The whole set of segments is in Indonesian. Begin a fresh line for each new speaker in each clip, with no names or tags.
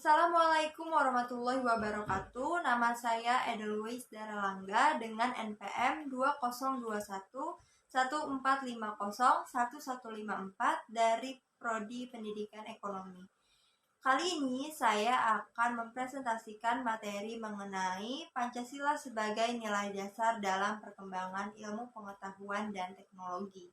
Assalamualaikum warahmatullahi wabarakatuh. Nama saya Edelweiss Daralangga dengan NPM 2021 14501154 dari Prodi Pendidikan Ekonomi. Kali ini saya akan mempresentasikan materi mengenai Pancasila sebagai nilai dasar dalam perkembangan ilmu pengetahuan dan teknologi.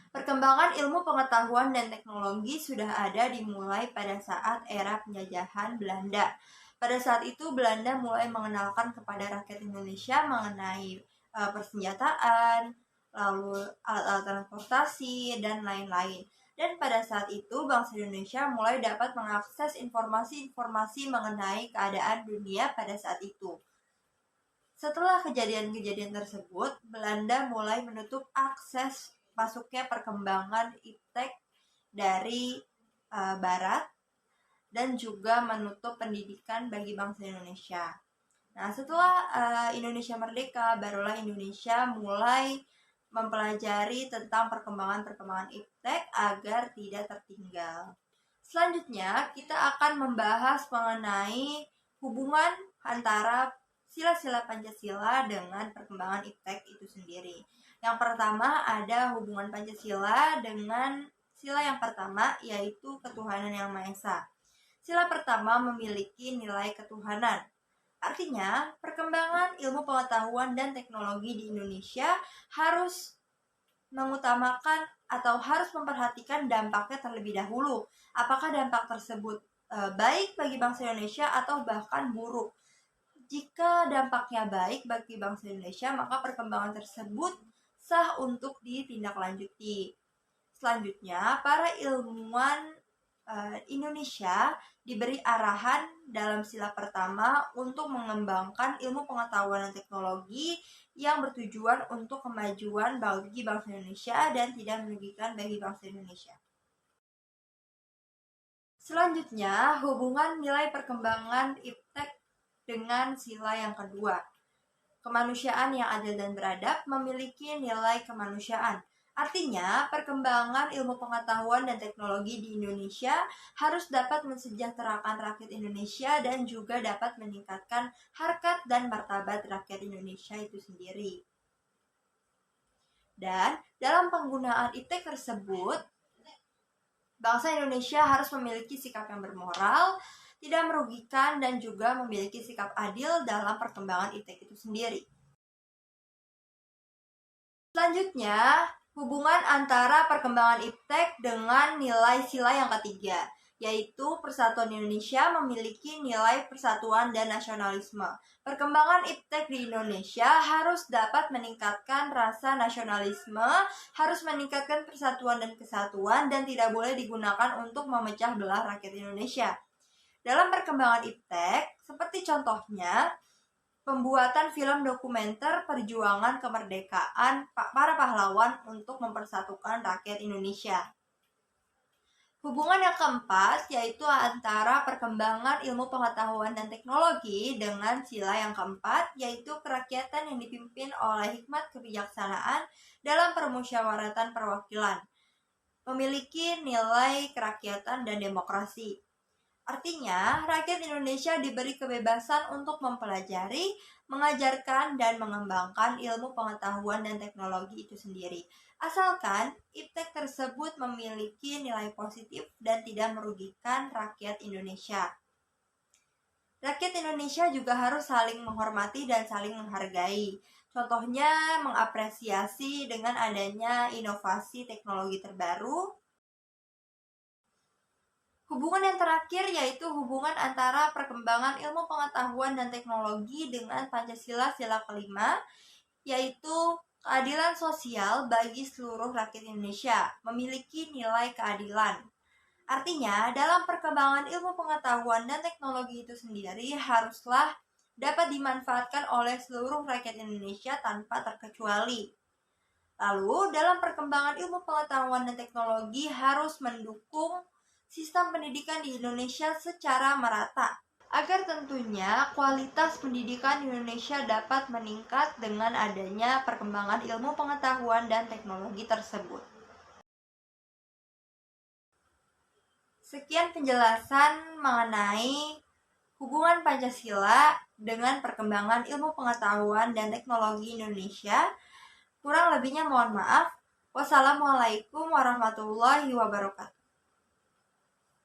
Perkembangan ilmu pengetahuan dan teknologi sudah ada dimulai pada saat era penjajahan Belanda. Pada saat itu Belanda mulai mengenalkan kepada rakyat Indonesia mengenai persenjataan, lalu alat-alat transportasi, dan lain-lain. Dan pada saat itu bangsa Indonesia mulai dapat mengakses informasi-informasi mengenai keadaan dunia pada saat itu. Setelah kejadian-kejadian tersebut, Belanda mulai menutup akses masuknya perkembangan iptek dari Barat dan juga menutup pendidikan bagi bangsa Indonesia. Nah, setelah Indonesia merdeka, barulah Indonesia mulai mempelajari tentang perkembangan iptek agar tidak tertinggal. Selanjutnya, kita akan membahas mengenai hubungan antara sila-sila Pancasila dengan perkembangan iptek itu sendiri. Yang pertama ada hubungan Pancasila dengan sila yang pertama, yaitu ketuhanan yang Maha Esa. Sila pertama memiliki nilai ketuhanan. Artinya, perkembangan ilmu pengetahuan dan teknologi di Indonesia harus mengutamakan atau harus memperhatikan dampaknya terlebih dahulu. Apakah dampak tersebut baik bagi bangsa Indonesia atau bahkan buruk? Jika dampaknya baik bagi bangsa Indonesia, maka perkembangan tersebut sah untuk ditindaklanjuti. Selanjutnya, para ilmuwan Indonesia diberi arahan dalam sila pertama untuk mengembangkan ilmu pengetahuan dan teknologi yang bertujuan untuk kemajuan bagi bangsa Indonesia dan tidak merugikan bagi bangsa Indonesia. Selanjutnya, hubungan nilai perkembangan iptek dengan sila yang kedua. Kemanusiaan yang adil dan beradab memiliki nilai kemanusiaan. Artinya, perkembangan ilmu pengetahuan dan teknologi di Indonesia harus dapat mensejahterakan rakyat Indonesia dan juga dapat meningkatkan harkat dan martabat rakyat Indonesia itu sendiri. Dan dalam penggunaan iptek tersebut, bangsa Indonesia harus memiliki sikap yang bermoral, tidak merugikan, dan juga memiliki sikap adil dalam perkembangan iptek itu sendiri. Selanjutnya, hubungan antara perkembangan iptek dengan nilai sila yang ketiga, yaitu persatuan Indonesia memiliki nilai persatuan dan nasionalisme. Perkembangan iptek di Indonesia harus dapat meningkatkan rasa nasionalisme, harus meningkatkan persatuan dan kesatuan, dan tidak boleh digunakan untuk memecah belah rakyat Indonesia. Dalam perkembangan iptek, seperti contohnya, pembuatan film dokumenter perjuangan kemerdekaan para pahlawan untuk mempersatukan rakyat Indonesia. Hubungan yang keempat yaitu antara perkembangan ilmu pengetahuan dan teknologi dengan sila yang keempat, yaitu kerakyatan yang dipimpin oleh hikmat kebijaksanaan dalam permusyawaratan perwakilan, memiliki nilai kerakyatan dan demokrasi. Artinya, rakyat Indonesia diberi kebebasan untuk mempelajari, mengajarkan, dan mengembangkan ilmu pengetahuan dan teknologi itu sendiri. Asalkan iptek tersebut memiliki nilai positif dan tidak merugikan rakyat Indonesia. Rakyat Indonesia juga harus saling menghormati dan saling menghargai. Contohnya, mengapresiasi dengan adanya inovasi teknologi terbaru. Hubungan yang terakhir yaitu hubungan antara perkembangan ilmu pengetahuan dan teknologi dengan Pancasila sila kelima, yaitu keadilan sosial bagi seluruh rakyat Indonesia, memiliki nilai keadilan. Artinya, dalam perkembangan ilmu pengetahuan dan teknologi itu sendiri haruslah dapat dimanfaatkan oleh seluruh rakyat Indonesia tanpa terkecuali. Lalu, dalam perkembangan ilmu pengetahuan dan teknologi harus mendukung sistem pendidikan di Indonesia secara merata, agar tentunya kualitas pendidikan di Indonesia dapat meningkat dengan adanya perkembangan ilmu pengetahuan dan teknologi tersebut. Sekian penjelasan mengenai hubungan Pancasila dengan perkembangan ilmu pengetahuan dan teknologi Indonesia. Kurang lebihnya mohon maaf. Wassalamualaikum warahmatullahi wabarakatuh.